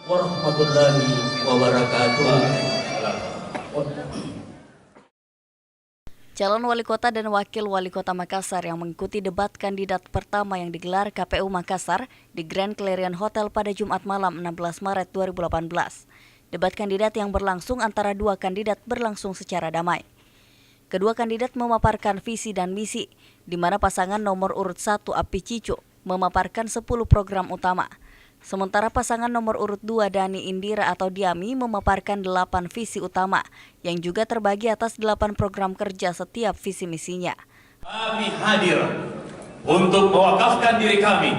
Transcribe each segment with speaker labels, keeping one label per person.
Speaker 1: warahmatullahi wabarakatuh.
Speaker 2: Calon wali kota dan wakil wali kota Makassar yang mengikuti debat kandidat pertama yang digelar KPU Makassar di Grand Clarion Hotel pada Jumat malam 16 Maret 2018. Debat kandidat yang berlangsung antara dua kandidat berlangsung secara damai. Kedua kandidat memaparkan visi dan misi, di mana pasangan nomor urut 1 Api Cicu memaparkan 10 program utama. Sementara pasangan nomor urut 2 Dani Indira atau Diami memaparkan 8 visi utama yang juga terbagi atas 8 program kerja setiap visi misinya.
Speaker 3: Kami hadir untuk mewakafkan diri kami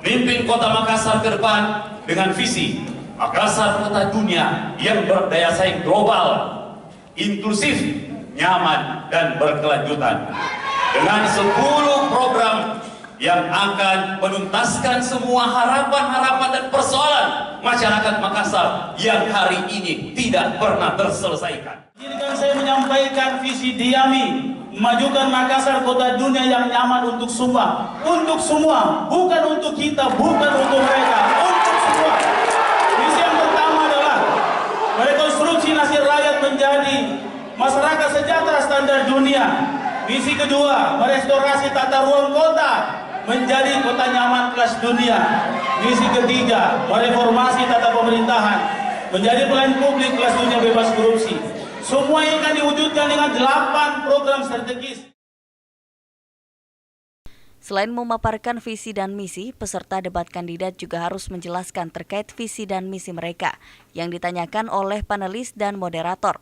Speaker 3: memimpin kota Makassar ke depan dengan visi Makassar kota dunia yang berdaya saing global, inklusif, nyaman dan berkelanjutan. Dengan 10 program yang akan menuntaskan semua harapan-harapan dan persoalan masyarakat Makassar yang hari ini tidak pernah terselesaikan.
Speaker 4: Izinkan saya menyampaikan visi Diami, memajukan Makassar kota dunia yang nyaman untuk semua, bukan untuk kita, bukan untuk mereka, untuk semua. Visi yang pertama adalah merekonstruksi nasib rakyat menjadi masyarakat sejahtera standar dunia. Visi kedua, merestorasi tata ruang kota menjadi kota nyaman kelas dunia. Visi ketiga, mereformasi tata pemerintahan menjadi pelayanan publik kelas dunia bebas korupsi. Semua ini akan diwujudkan dengan 8 program strategis.
Speaker 2: Selain memaparkan visi dan misi, peserta debat kandidat juga harus menjelaskan terkait visi dan misi mereka yang ditanyakan oleh panelis dan moderator.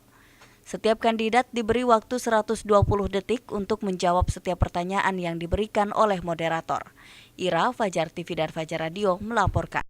Speaker 2: Setiap kandidat diberi waktu 120 detik untuk menjawab setiap pertanyaan yang diberikan oleh moderator. Ira, Fajar TV dan Fajar Radio melaporkan.